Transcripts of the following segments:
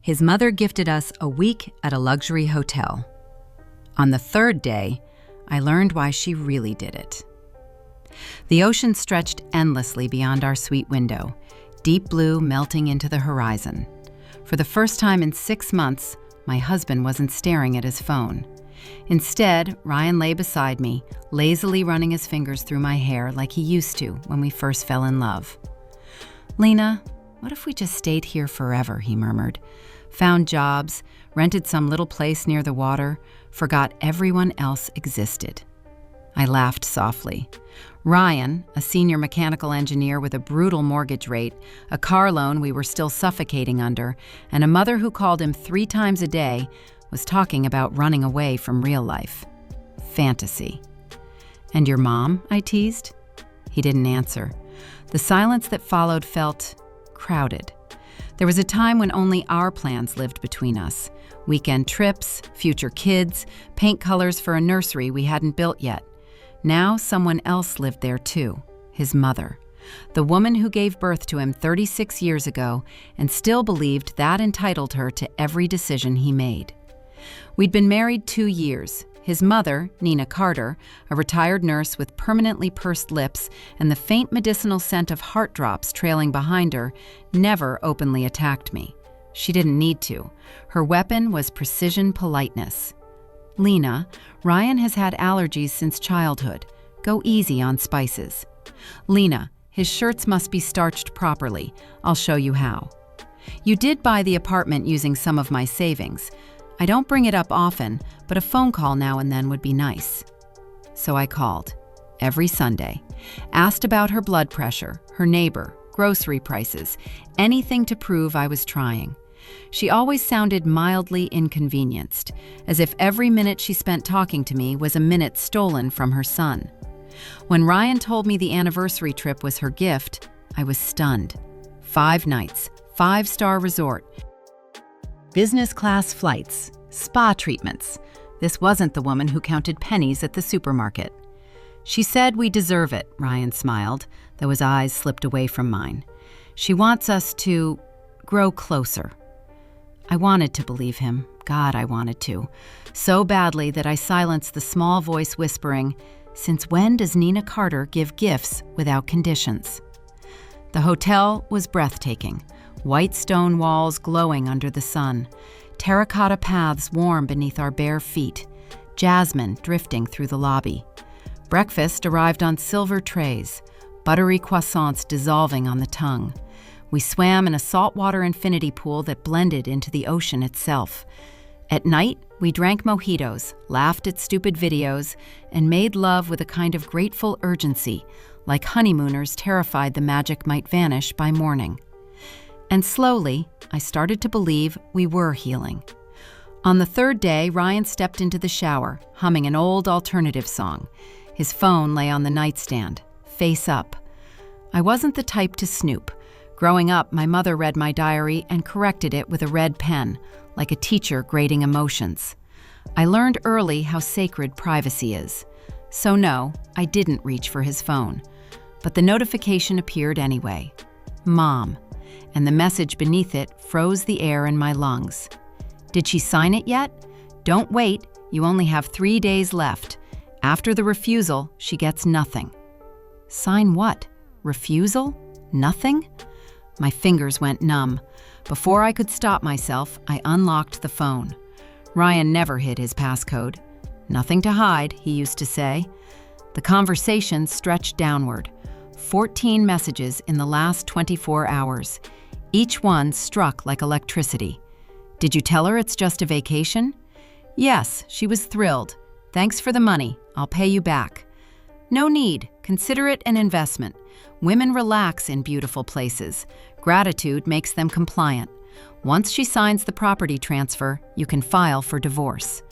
his mother gifted us a week at a luxury hotel. On the third day, I learned why she really did it. The ocean stretched endlessly beyond our suite window, deep blue melting into the horizon. For the first time in 6 months, my husband wasn't staring at his phone. Instead, Ryan lay beside me, lazily running his fingers through my hair like he used to when we first fell in love. "Lena, what if we just stayed here forever?" he murmured. "Found jobs, rented some little place near the water, forgot everyone else existed." I laughed softly. Ryan, a senior mechanical engineer with a brutal mortgage rate, a car loan we were still suffocating under, and a mother who called him 3 times a day, was talking about running away from real life. Fantasy. "And your mom?" I teased. He didn't answer. The silence that followed felt crowded. There was a time when only our plans lived between us. Weekend trips, future kids, paint colors for a nursery we hadn't built yet. Now someone else lived there too, his mother. The woman who gave birth to him 36 years ago and still believed that entitled her to every decision he made. We'd been married 2 years. His mother, Nina Carter, a retired nurse with permanently pursed lips and the faint medicinal scent of heart drops trailing behind her, never openly attacked me. She didn't need to. Her weapon was precision politeness. "Lena, Ryan has had allergies since childhood. Go easy on spices." "Lena, his shirts must be starched properly. I'll show you how." "You did buy the apartment using some of my savings. I don't bring it up often, but a phone call now and then would be nice." So I called, every Sunday, asked about her blood pressure, her neighbor, grocery prices, anything to prove I was trying. She always sounded mildly inconvenienced, as if every minute she spent talking to me was a minute stolen from her son. When Ryan told me the anniversary trip was her gift, I was stunned. 5 nights, 5-star resort, business class flights, spa treatments. This wasn't the woman who counted pennies at the supermarket. "She said we deserve it," Ryan smiled, though his eyes slipped away from mine. "She wants us to grow closer." I wanted to believe him. God, I wanted to. So badly that I silenced the small voice whispering, "Since when does Nina Carter give gifts without conditions?" The hotel was breathtaking. White stone walls glowing under the sun, terracotta paths warm beneath our bare feet, jasmine drifting through the lobby. Breakfast arrived on silver trays, buttery croissants dissolving on the tongue. We swam in a saltwater infinity pool that blended into the ocean itself. At night, we drank mojitos, laughed at stupid videos, and made love with a kind of grateful urgency, like honeymooners terrified the magic might vanish by morning. And slowly, I started to believe we were healing. On the 3rd day, Ryan stepped into the shower, humming an old alternative song. His phone lay on the nightstand, face up. I wasn't the type to snoop. Growing up, my mother read my diary and corrected it with a red pen, like a teacher grading emotions. I learned early how sacred privacy is. So no, I didn't reach for his phone. But the notification appeared anyway. Mom. And the message beneath it froze the air in my lungs. Did she sign it yet? Don't wait, you only have 3 days left. After the refusal, she gets nothing. Sign what? Refusal? Nothing? My fingers went numb. Before I could stop myself, I unlocked the phone. Ryan never hid his passcode. "Nothing to hide," he used to say. The conversation stretched downward. 14 messages in the last 24 hours. Each one struck like electricity. "Did you tell her it's just a vacation?" "Yes, she was thrilled. Thanks for the money. I'll pay you back." "No need. Consider it an investment. Women relax in beautiful places. Gratitude makes them compliant. Once she signs the property transfer, you can file for divorce."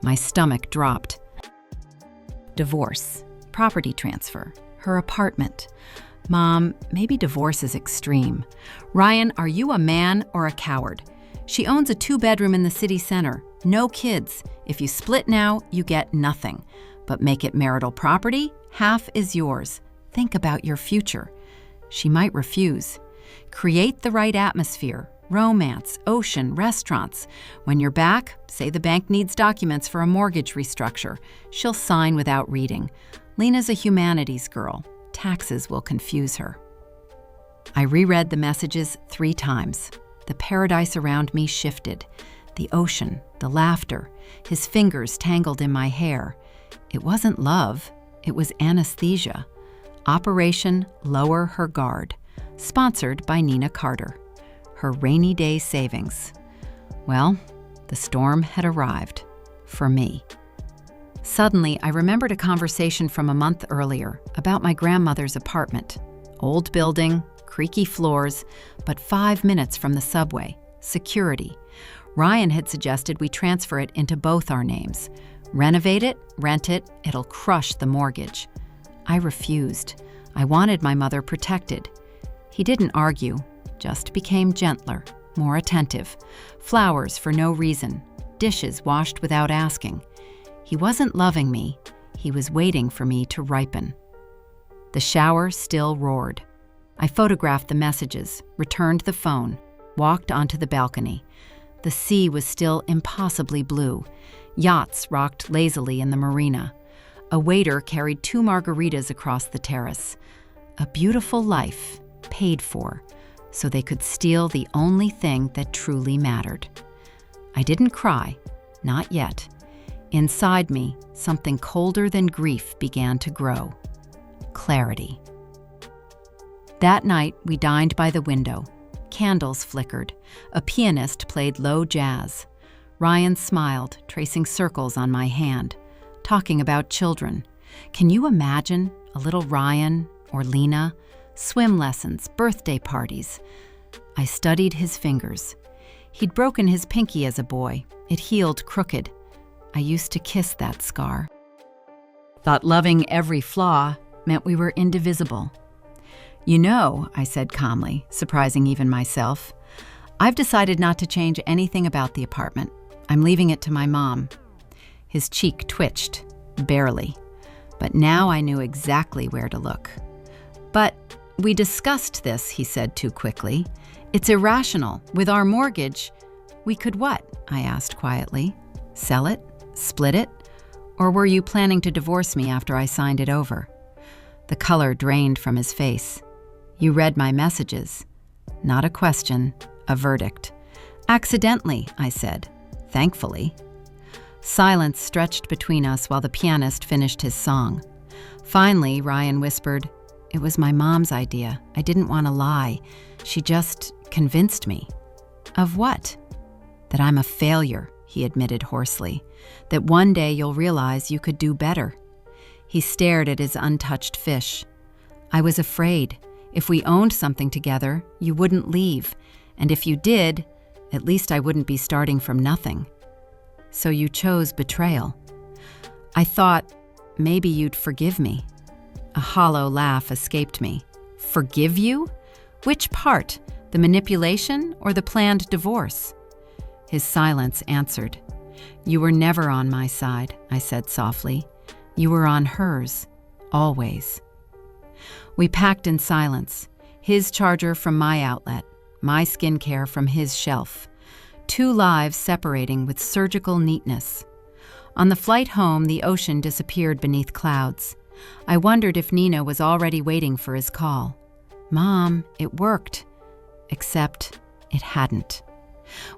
My stomach dropped. Divorce, property transfer, her apartment. Mom, maybe divorce is extreme. Ryan, are you a man or a coward? She owns a 2-bedroom in the city center. No kids. If you split now, you get nothing. But make it marital property, half is yours. Think about your future. She might refuse. Create the right atmosphere. romance, ocean, restaurants. When you're back, say the bank needs documents for a mortgage restructure. She'll sign without reading. Lena's a humanities girl. Taxes will confuse her. I reread the messages 3 times. The paradise around me shifted. The ocean, the laughter, his fingers tangled in my hair. It wasn't love, it was anesthesia. Operation Lower Her Guard, sponsored by Nina Carter. Her rainy day savings. Well, the storm had arrived. For me. Suddenly, I remembered a conversation from a month earlier about my grandmother's apartment. Old building, creaky floors, but 5 minutes from the subway. Security. Ryan had suggested we transfer it into both our names. Renovate it, rent it, it'll crush the mortgage. I refused. I wanted my mother protected. He didn't argue, just became gentler, more attentive. Flowers for no reason, dishes washed without asking. He wasn't loving me, he was waiting for me to ripen. The shower still roared. I photographed the messages, returned the phone, walked onto the balcony. The sea was still impossibly blue. Yachts rocked lazily in the marina. A waiter carried 2 margaritas across the terrace. A beautiful life, paid for, so they could steal the only thing that truly mattered. I didn't cry, not yet. Inside me, something colder than grief began to grow. Clarity. That night, we dined by the window. Candles flickered. A pianist played low jazz. Ryan smiled, tracing circles on my hand, talking about children. Can you imagine a little Ryan or Lena? Swim lessons, birthday parties. I studied his fingers. He'd broken his pinky as a boy. It healed crooked. I used to kiss that scar. Thought loving every flaw meant we were indivisible. You know, I said calmly, surprising even myself, I've decided not to change anything about the apartment. I'm leaving it to my mom. His cheek twitched, barely. But now I knew exactly where to look. But we discussed this, he said too quickly. It's irrational. With our mortgage, we could what? I asked quietly. Sell it? Split it? Or were you planning to divorce me after I signed it over? The color drained from his face. You read my messages. Not a question, a verdict. Accidentally, I said. Thankfully. Silence stretched between us while the pianist finished his song. Finally, Ryan whispered, "It was my mom's idea. I didn't want to lie. She just convinced me." Of what? That I'm a failure, he admitted hoarsely. That one day you'll realize you could do better. He stared at his untouched fish. I was afraid. If we owned something together, you wouldn't leave. And if you did, at least I wouldn't be starting from nothing. So you chose betrayal. I thought maybe you'd forgive me. A hollow laugh escaped me. Forgive you? Which part? The manipulation or the planned divorce? His silence answered. You were never on my side, I said softly. You were on hers, always. We packed in silence, his charger from my outlet, my skincare from his shelf. 2 lives separating with surgical neatness. On the flight home, the ocean disappeared beneath clouds. I wondered if Nina was already waiting for his call. Mom, it worked. Except it hadn't.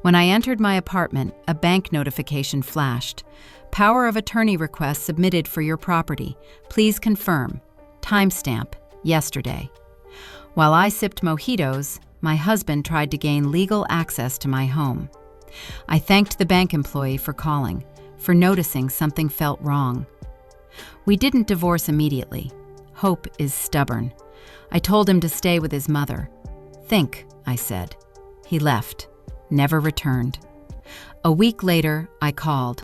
When I entered my apartment, a bank notification flashed. Power of attorney request submitted for your property. Please confirm. Timestamp, yesterday. While I sipped mojitos, my husband tried to gain legal access to my home. I thanked the bank employee for calling, for noticing something felt wrong. We didn't divorce immediately. Hope is stubborn. I told him to stay with his mother. Think, I said. He left, never returned. A week later, I called.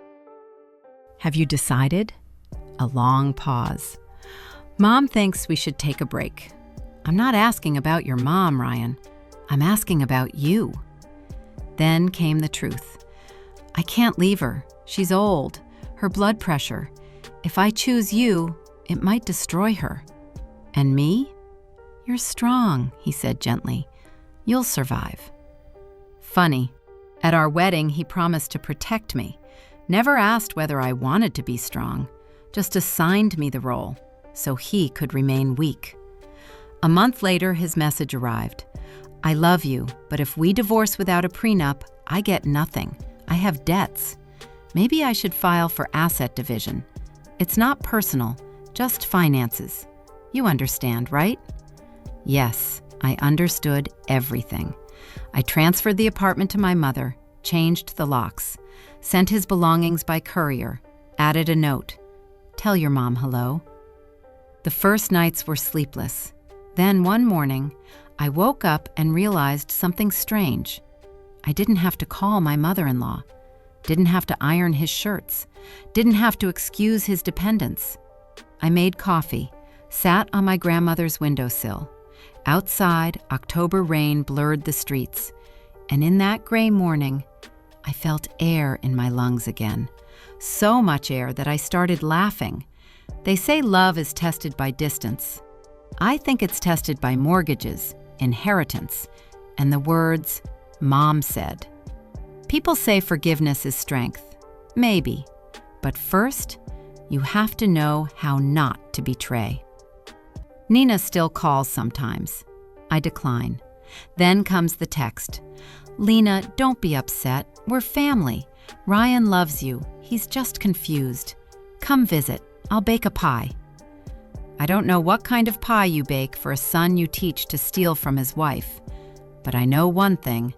Have you decided? A long pause. Mom thinks we should take a break. I'm not asking about your mom, Ryan. I'm asking about you. Then came the truth. I can't leave her. She's old. Her blood pressure. If I choose you, it might destroy her. And me? You're strong, he said gently. You'll survive. Funny, at our wedding, he promised to protect me, never asked whether I wanted to be strong, just assigned me the role so he could remain weak. A month later, his message arrived. I love you, but if we divorce without a prenup, I get nothing. I have debts. Maybe I should file for asset division. It's not personal, just finances. You understand, right? Yes, I understood everything. I transferred the apartment to my mother, changed the locks, sent his belongings by courier, added a note. Tell your mom hello. The first nights were sleepless. Then one morning, I woke up and realized something strange. I didn't have to call my mother-in-law, didn't have to iron his shirts, didn't have to excuse his dependence. I made coffee, sat on my grandmother's windowsill. Outside, October rain blurred the streets, and in that gray morning, I felt air in my lungs again. So much air that I started laughing. They say love is tested by distance. I think it's tested by mortgages, inheritance, and the words, Mom said. People say forgiveness is strength. Maybe. But first, you have to know how not to betray. Nina still calls sometimes. I decline. Then comes the text. Lena, don't be upset. We're family. Ryan loves you. He's just confused. Come visit. I'll bake a pie. I don't know what kind of pie you bake for a son you teach to steal from his wife, but I know one thing.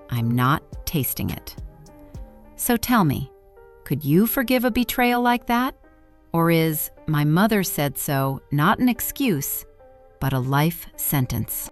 I'm not tasting it. So tell me, could you forgive a betrayal like that? Or is "my mother said so" not an excuse, but a life sentence?